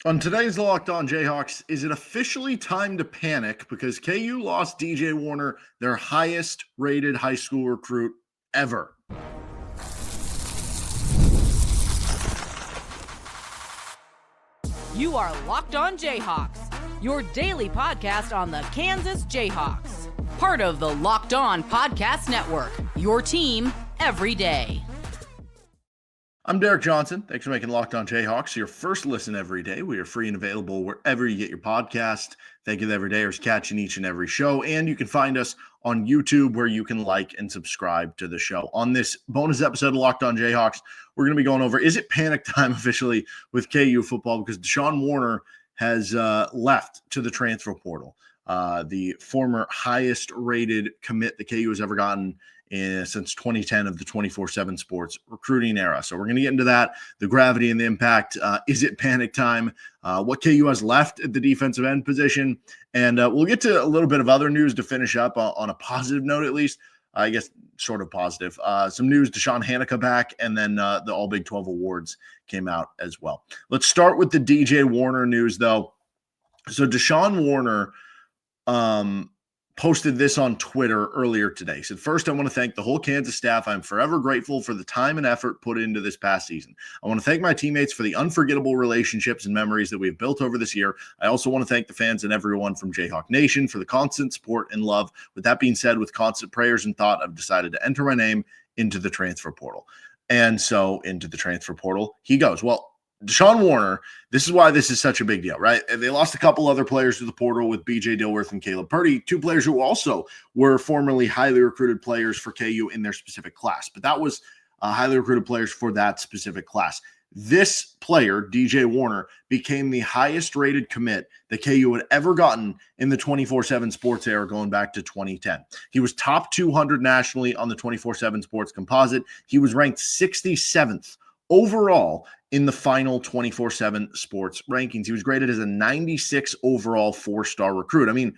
On today's Locked On Jayhawks, is it officially time to panic because KU lost DJ Warner, their highest rated high school recruit ever? You are Locked On Jayhawks, your daily podcast on the Kansas Jayhawks. Part of the Locked On Podcast Network, your team every day. I'm Derek Johnson. Thanks for making Locked On Jayhawks your first listen every day. We are free and available wherever you get your podcast. Thank you to everydayers catching each and every show. And you can find us on YouTube where you can like and subscribe to the show. On this bonus episode of Locked On Jayhawks, we're going to be going over, is it panic time officially with KU football? Because Deshawn Warner has left to the transfer portal. The former highest rated commit the KU has ever gotten since 2010 of the 24/7 Sports recruiting era. So we're going to get into that, the gravity and the impact. Is it panic time? What KU has left at the defensive end position. And we'll get to a little bit of other news to finish up on a positive note, at least. I guess sort of positive. Some news, Deshawn Hanika back, and then the All Big 12 awards came out as well. Let's start with the DJ Warner news, though. So Deshawn Warner posted this on Twitter earlier today. He said, "First, I want to thank the whole Kansas staff. I'm forever grateful for the time and effort put into this past season. I want to thank my teammates for the unforgettable relationships and memories that we've built over this year. I also want to thank the fans and everyone from Jayhawk Nation for the constant support and love. With that being said, with constant prayers and thought, I've decided to enter my name into the transfer portal." And so into the transfer portal he goes. Well, Deshawn Warner, this is why this is such a big deal, right? They lost a couple other players to the portal with BJ Dilworth and Caleb Purdy, two players who also were formerly highly recruited players for KU in their specific class. But that was highly recruited players for that specific class. This player, DJ Warner, became the highest rated commit that KU had ever gotten in the 24/7 Sports era going back to 2010. He was top 200 nationally on the 24/7 Sports composite. He was ranked 67th overall in the final 24/7 Sports rankings. He was graded as a 96 overall 4-star recruit. I mean,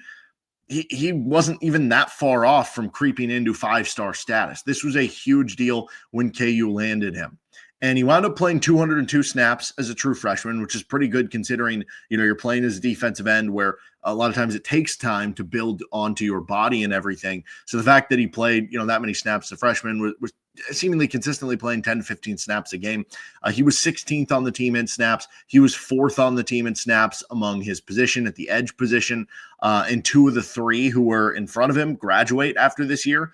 he wasn't even that far off from creeping into 5-star status. This was a huge deal when KU landed him. And he wound up playing 202 snaps as a true freshman, which is pretty good considering, you're playing as a defensive end where a lot of times it takes time to build onto your body and everything. So the fact that he played, that many snaps as a freshman was seemingly consistently playing 10 to 15 snaps a game. He was 16th on the team in snaps. He was 4th on the team in snaps among his position at the edge position. And 2 of the 3 who were in front of him graduate after this year.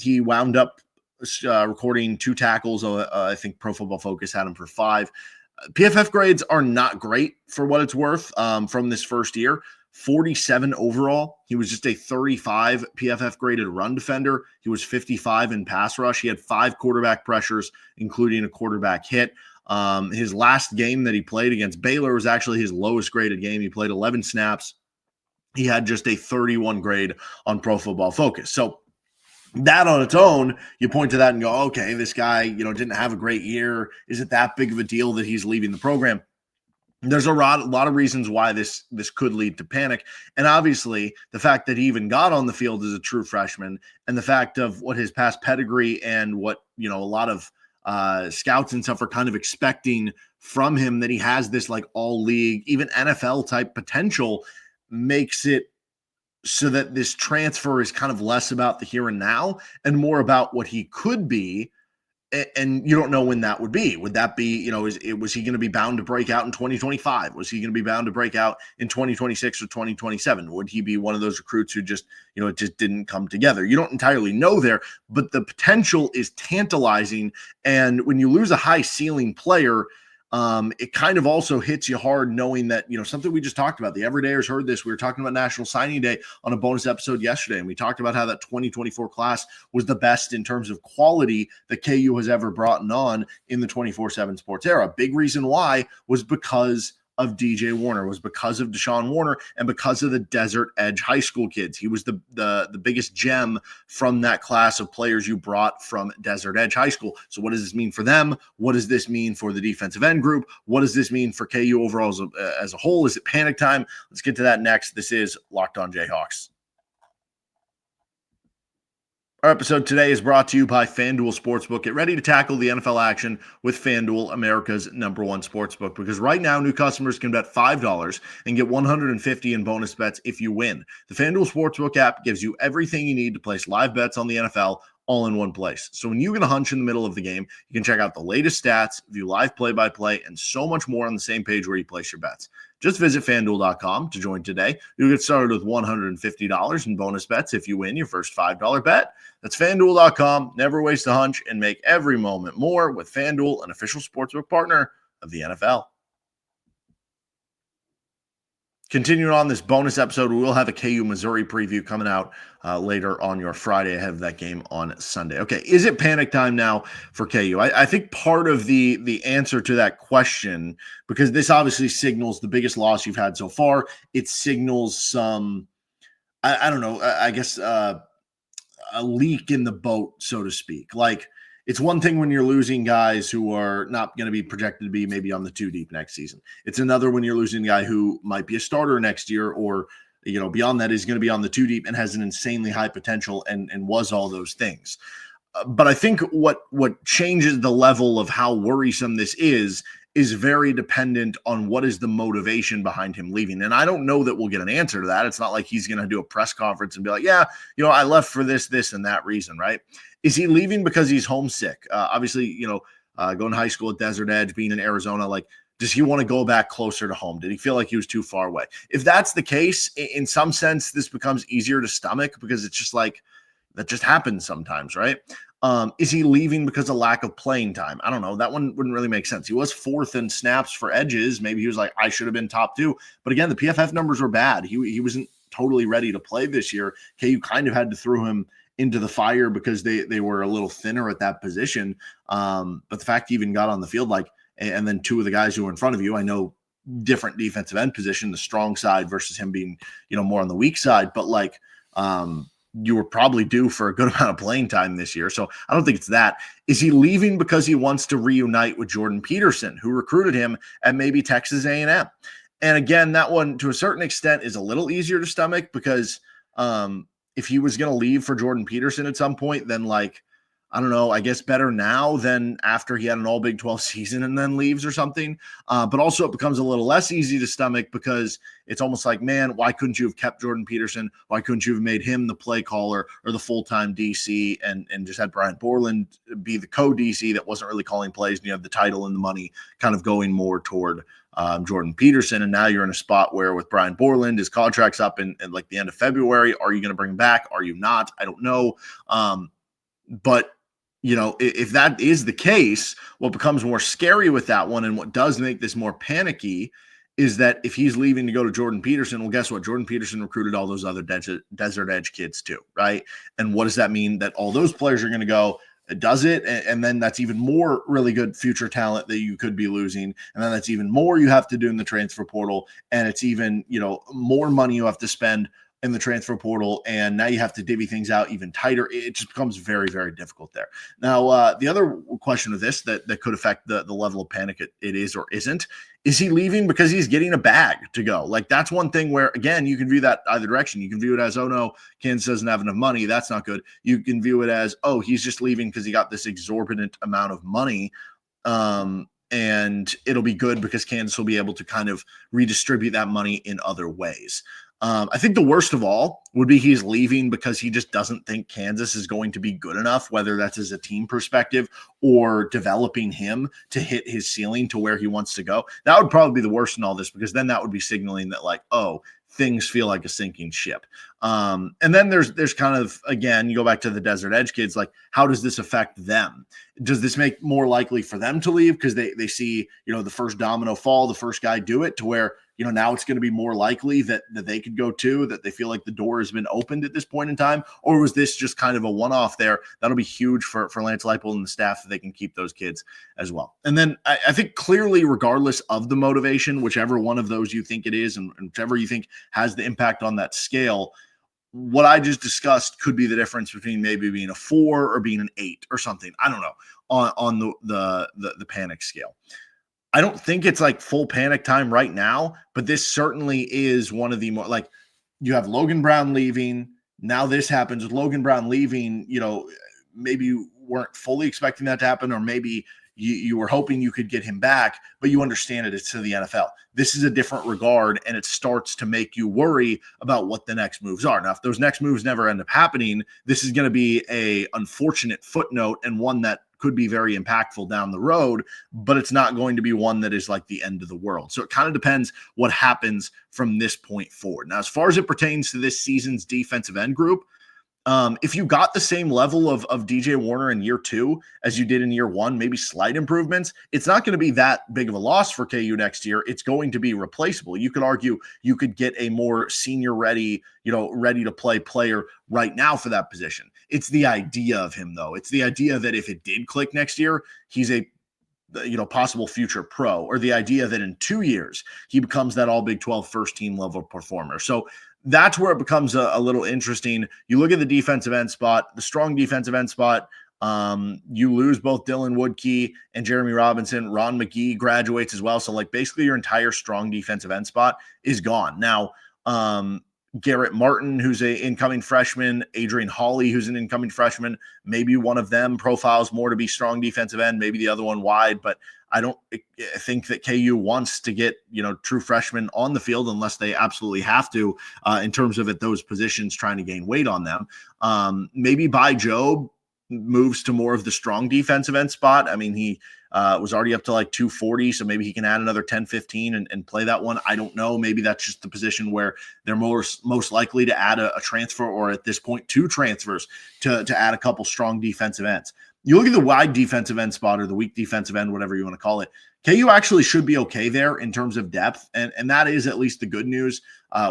He wound up recording 2 tackles. I think Pro Football Focus had him for 5. PFF grades are not great for what it's worth from this first year. 47 overall. He was just a 35 PFF graded run defender. He was 55 in pass rush. He had 5 quarterback pressures, including a quarterback hit. His last game that he played against Baylor was actually his lowest graded game. He played 11 snaps. He had just a 31 grade on Pro Football Focus. So that on its own, you point to that and go, okay, this guy, didn't have a great year. Is it that big of a deal that he's leaving the program? There's a lot of reasons why this could lead to panic. And obviously, the fact that he even got on the field as a true freshman and the fact of what his past pedigree and what, a lot of scouts and stuff are kind of expecting from him, that he has this like all league, even NFL type potential, makes it so that this transfer is kind of less about the here and now and more about what he could be. And you don't know when that would be. Would that be, was he going to be bound to break out in 2025? Was he going to be bound to break out in 2026 or 2027? Would he be one of those recruits who just, it just didn't come together? You don't entirely know there, but the potential is tantalizing. And when you lose a high ceiling player, it kind of also hits you hard knowing that, something we just talked about. The everydayers heard this. We were talking about National Signing Day on a bonus episode yesterday, and we talked about how that 2024 class was the best in terms of quality that KU has ever brought on in the 24/7 Sports era. Big reason why was because of DJ Warner, was because of Deshawn Warner and because of the Desert Edge high school kids. He was the biggest gem from that class of players you brought from Desert Edge High School. So what does this mean for them? What does this mean for the defensive end group? What does this mean for KU overall as a whole? Is it panic time? Let's get to that next. This is Locked On Jayhawks. Our episode today is brought to you by FanDuel Sportsbook. Get ready to tackle the NFL action with FanDuel, America's #1 sportsbook, because right now new customers can bet $5 and get $150 in bonus bets if you win. The FanDuel Sportsbook app gives you everything you need to place live bets on the NFL all in one place. So when you get a hunch in the middle of the game, you can check out the latest stats, view live play-by-play, and so much more on the same page where you place your bets. Just visit FanDuel.com to join today. You'll get started with $150 in bonus bets if you win your first $5 bet. That's FanDuel.com. Never waste a hunch and make every moment more with FanDuel, an official sportsbook partner of the NFL. Continuing on this bonus episode, we will have a KU Missouri preview coming out later on your Friday ahead of that game on Sunday. Okay, is it panic time now for KU? I think part of the answer to that question, because this obviously signals the biggest loss you've had so far, it signals some, I don't know, I guess a leak in the boat, so to speak. Like, it's one thing when you're losing guys who are not going to be projected to be maybe on the 2 deep next season. It's another when you're losing a guy who might be a starter next year, or, you know, beyond that is going to be on the 2 deep and has an insanely high potential and was all those things. But I think what changes the level of how worrisome this is very dependent on what is the motivation behind him leaving. And I don't know that we'll get an answer to that. It's not like he's going to do a press conference and be like, yeah, you know, I left for this, and that reason, right? Is he leaving because he's homesick? Obviously, you know, going to high school at Desert Edge, being in Arizona, like, does he want to go back closer to home? Did he feel like he was too far away? If that's the case, in some sense, this becomes easier to stomach, because it's just like, that just happens sometimes, right? Is he leaving because of lack of playing time? I don't know. That one wouldn't really make sense. He was 4th in snaps for edges. Maybe he was like, I should have been top 2. But again, the PFF numbers were bad. He wasn't totally ready to play this year. KU kind of had to throw him into the fire because they were a little thinner at that position. But the fact he even got on the field, like, and then 2 of the guys who were in front of you, I know different defensive end position, the strong side versus him being, you know, more on the weak side, but like, you were probably due for a good amount of playing time this year. So I don't think it's that. Is he leaving because he wants to reunite with Jordan Peterson, who recruited him at maybe Texas A&M? And again, that one to a certain extent is a little easier to stomach, because if he was going to leave for Jordan Peterson at some point, then, like, I don't know, I guess better now than after he had an all Big 12 season and then leaves or something. But also it becomes a little less easy to stomach, because it's almost like, man, why couldn't you have kept Jordan Peterson? Why couldn't you have made him the play caller or the full-time DC and just had Brian Borland be the co-DC that wasn't really calling plays, and you have the title and the money kind of going more toward Jordan Peterson? And now you're in a spot where with Brian Borland, his contract's up in like the end of February. Are you going to bring him back? Are you not? I don't know. But you know, if that is the case, what becomes more scary with that one, and what does make this more panicky, is that if he's leaving to go to Jordan Peterson, well, guess what? Jordan Peterson recruited all those other Desert Edge kids too, right? And what does that mean? That all those players are going to go? Does it? And then that's even more really good future talent that you could be losing. And then that's even more you have to do in the transfer portal. And it's even, you know, more money you have to spend in the transfer portal, and now you have to divvy things out even tighter. It just becomes very, very difficult there. Now, the other question of this that could affect the level of panic it is or isn't, is he leaving because he's getting a bag to go? Like, that's one thing where, again, you can view that either direction. You can view it as, oh no, Kansas doesn't have enough money, that's not good. You can view it as, oh, he's just leaving because he got this exorbitant amount of money, and it'll be good because Kansas will be able to kind of redistribute that money in other ways. I think the worst of all would be he's leaving because he just doesn't think Kansas is going to be good enough, whether that's as a team perspective or developing him to hit his ceiling to where he wants to go. That would probably be the worst in all this, because then that would be signaling that, like, oh, things feel like a sinking ship. And then there's kind of, again, you go back to the Desert Edge kids, like, how does this affect them? Does this make more likely for them to leave because they see, you know, the first domino fall, the first guy do it, to where, you know, now it's going to be more likely that they could go too, that they feel like the door has been opened at this point in time? Or was this just kind of a one-off there? That'll be huge for Lance Leipold and the staff, that they can keep those kids as well. And then I think clearly, regardless of the motivation, whichever one of those you think it is, and whichever you think has the impact on that scale, what I just discussed could be the difference between maybe being a 4 or being an 8 or something. I don't know, on the panic scale. I don't think it's like full panic time right now, but this certainly is one of the more, like, you have Logan Brown leaving, Now this happens with Logan Brown leaving. Maybe you weren't fully expecting that to happen, or maybe you were hoping you could get him back, but you understand it's to the NFL. This is a different regard, and it starts to make you worry about what the next moves are. Now, if those next moves never end up happening, this is going to be a unfortunate footnote, and one that could be very impactful down the road, but it's not going to be one that is like the end of the world. So it kind of depends what happens from this point forward. Now, as far as it pertains to this season's defensive end group, if you got the same level of DJ Warner in year 2 as you did in year 1, maybe slight improvements, it's not going to be that big of a loss for KU next year. It's going to be replaceable. You could argue you could get a more senior ready, ready to play player right now for that position. It's the idea of him, though. It's the idea that if it did click next year, he's a possible future pro, or the idea that in 2 years he becomes that all Big 12 first team level performer. So that's where it becomes a little interesting. You look at the defensive end spot, the strong defensive end spot. You lose both Dylan Woodkey and Jeremy Robinson. Ron McGee graduates as well. So like basically your entire strong defensive end spot is gone. Now, Garrett Martin, who's an incoming freshman, Adrian Hawley, who's an incoming freshman, maybe one of them profiles more to be strong defensive end, maybe the other one wide, but I don't think that KU wants to get, true freshmen on the field unless they absolutely have to, in terms of at those positions trying to gain weight on them. Maybe By Job moves to more of the strong defensive end spot. I mean, he was already up to like 240, so maybe he can add another 10, 15 and play that one. I don't know. Maybe that's just the position where they're most likely to add a transfer, or at this point 2 transfers to add a couple strong defensive ends. You look at the wide defensive end spot, or the weak defensive end, whatever you want to call it. KU actually should be okay there in terms of depth, and that is at least the good news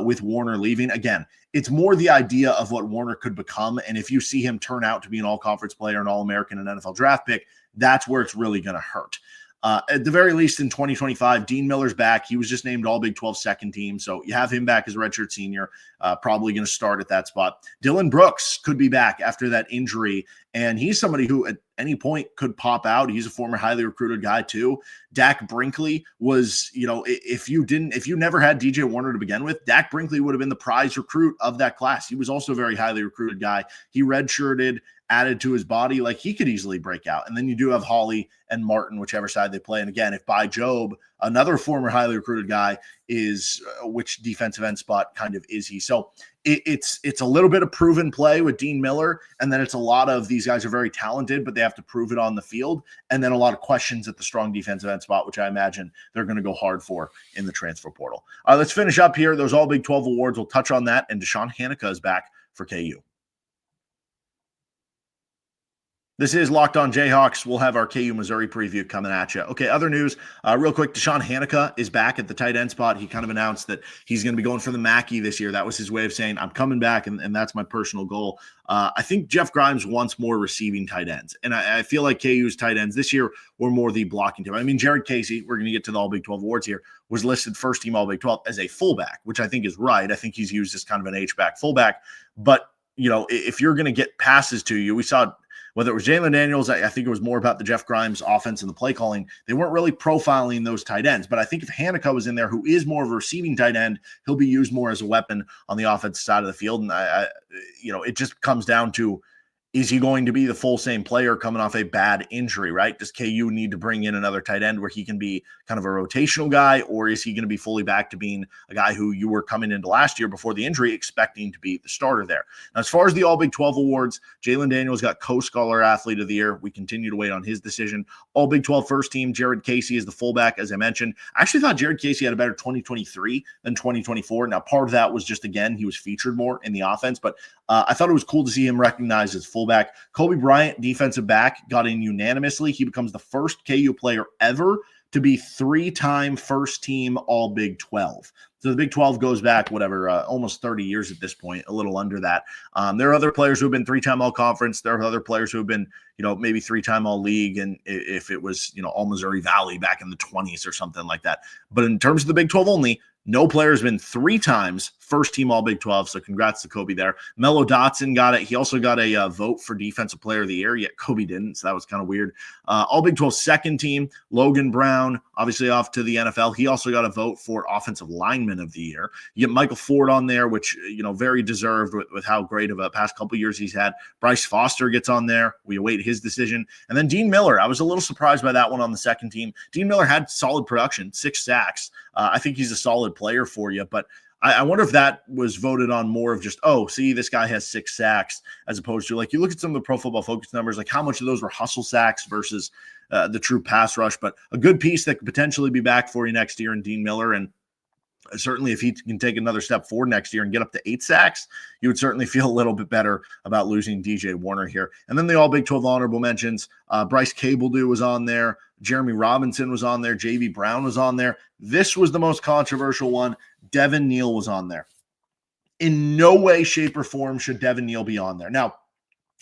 with Warner leaving. Again, it's more the idea of what Warner could become, and if you see him turn out to be an all-conference player, an All-American, and NFL draft pick, that's where it's really going to hurt. At the very least in 2025, Dean Miller's back. He was just named All Big 12 second team, so you have him back as a redshirt senior, probably going to start at that spot. Dylan Brooks could be back after that injury, and he's somebody who at any point could pop out. He's a former highly recruited guy too. Dak Brinkley was, if you never had DJ Warner to begin with, Dak Brinkley would have been the prize recruit of that class. He was also a very highly recruited guy. He redshirted, added to his body, like he could easily break out. And then you do have Hawley and Martin, whichever side they play. And again, if By Job, another former highly recruited guy, is which defensive end spot kind of is he? So it's a little bit of proven play with Dean Miller, and then it's a lot of these guys are very talented, but they have to prove it on the field, and then a lot of questions at the strong defensive end spot, which I imagine they're going to go hard for in the transfer portal. All right, let's finish up here. Those All Big 12 awards, we'll touch on that, and Deshawn Hanika is back for KU. This is Locked On Jayhawks. We'll have our KU Missouri preview coming at you. Okay, other news, real quick, Deshawn Hanika is back at the tight end spot. He kind of announced that he's going to be going for the Mackey this year. That was his way of saying, I'm coming back, and that's my personal goal. I think Jeff Grimes wants more receiving tight ends, and I feel like KU's tight ends this year were more the blocking team. I mean, Jared Casey, we're going to get to the All Big 12 awards here, was listed first team All Big 12 as a fullback, which I think is right. I think he's used as kind of an H-back fullback. But, if you're going to get passes to you, we saw – whether it was Jalen Daniels, I think it was more about the Jeff Grimes offense and the play calling. They weren't really profiling those tight ends. But I think if Hanika was in there, who is more of a receiving tight end, he'll be used more as a weapon on the offensive side of the field. And it just comes down to, is he going to be the full same player coming off a bad injury, right? Does KU need to bring in another tight end where he can be kind of a rotational guy, or is he going to be fully back to being a guy who you were coming into last year before the injury expecting to be the starter there? Now, as far as the All Big 12 awards, Jalen Daniels got Co-Scholar Athlete of the Year. We continue to wait on his decision. All Big 12 first team, Jared Casey is the fullback, as I mentioned. I actually thought Jared Casey had a better 2023 than 2024. Now, part of that was just, again, he was featured more in the offense, but I thought it was cool to see him recognized as fullback. Cobee Bryant, defensive back, got in unanimously. He becomes the first KU player ever to be 3-time first team All Big 12. So the Big 12 goes back, almost 30 years at this point, a little under that. There are other players who have been 3-time All Conference. There are other players who have been, maybe 3-time All League. And if it was, All Missouri Valley back in the 20s or something like that. But in terms of the Big 12 only, no player has been 3 times first team All Big 12, so congrats to Cobee there. Mello Dotson got it. He also got a vote for Defensive Player of the Year, yet Cobee didn't, so that was kind of weird. All Big 12 second team, Logan Brown, obviously off to the NFL. He also got a vote for Offensive Lineman lineman of the year. You get Michael Ford on there, which, very deserved with how great of a past couple years he's had. Bryce Foster gets on there. We await his decision. And then Dean Miller. I was a little surprised by that one on the second team. Dean Miller had solid production, 6 sacks. I think he's a solid player for you, but I wonder if that was voted on more of just, see, this guy has 6 sacks, as opposed to, like, you look at some of the Pro Football Focus numbers, like how much of those were hustle sacks versus the true pass rush. But a good piece that could potentially be back for you next year in Dean Miller. And certainly if he can take another step forward next year and get up to 8 sacks, you would certainly feel a little bit better about losing DJ Warner here. And then the all Big 12 honorable mentions, Bryce Cabledew was on there. Jeremy Robinson was on there. J.V. Brown was on there. This was the most controversial one. Devin Neal was on there. In no way, shape, or form should Devin Neal be on there. Now,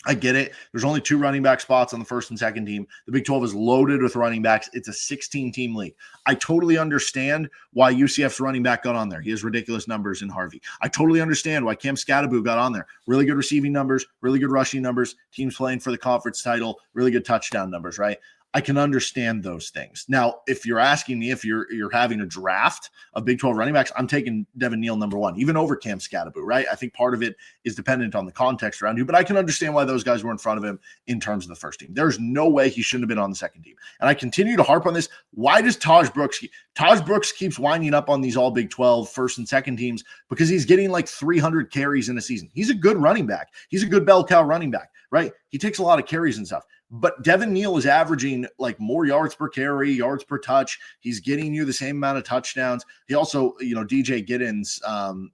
I get it. There's only 2 running back spots on the first and second team. The Big 12 is loaded with running backs. It's a 16-team league. I totally understand why UCF's running back got on there. He has ridiculous numbers in Harvey. I totally understand why Cam Scadaboo got on there. Really good receiving numbers, really good rushing numbers, teams playing for the conference title, really good touchdown numbers, right? I can understand those things. Now, if you're asking me if you're having a draft of Big 12 running backs, I'm taking Devin Neal number 1, even over Cam Scadaboo, right? I think part of it is dependent on the context around you, but I can understand why those guys were in front of him in terms of the first team. There's no way he shouldn't have been on the second team. And I continue to harp on this. Why does Taj Brooks keeps winding up on these all Big 12 first and second teams? Because he's getting like 300 carries in a season. He's a good running back. He's a good bell cow running back, right? He takes a lot of carries and stuff. But Devin Neal is averaging like more yards per carry, yards per touch. He's getting you the same amount of touchdowns. He also, DJ Giddens,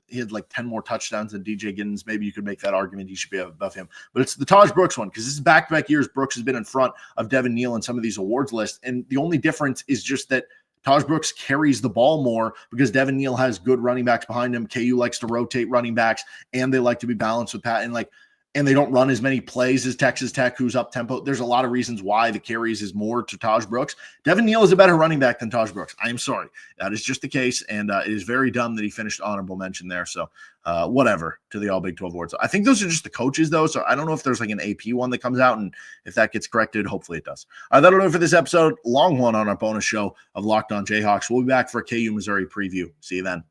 he had like 10 more touchdowns than DJ Giddens. Maybe you could make that argument he should be above him. But it's the Taj Brooks one, because this is back-to-back years Brooks has been in front of Devin Neal in some of these awards lists. And the only difference is just that Taj Brooks carries the ball more because Devin Neal has good running backs behind him. KU likes to rotate running backs, and they like to be balanced with Pat. And they don't run as many plays as Texas Tech, who's up tempo. There's a lot of reasons why the carries is more to Taj Brooks. Devin Neal is a better running back than Taj Brooks. I am sorry. That is just the case, and it is very dumb that he finished honorable mention there. So whatever to the All Big 12 awards. I think those are just the coaches, though, so I don't know if there's like an AP one that comes out, and if that gets corrected, hopefully it does. That'll do it for this episode. Long one on our bonus show of Locked On Jayhawks. We'll be back for a KU Missouri preview. See you then.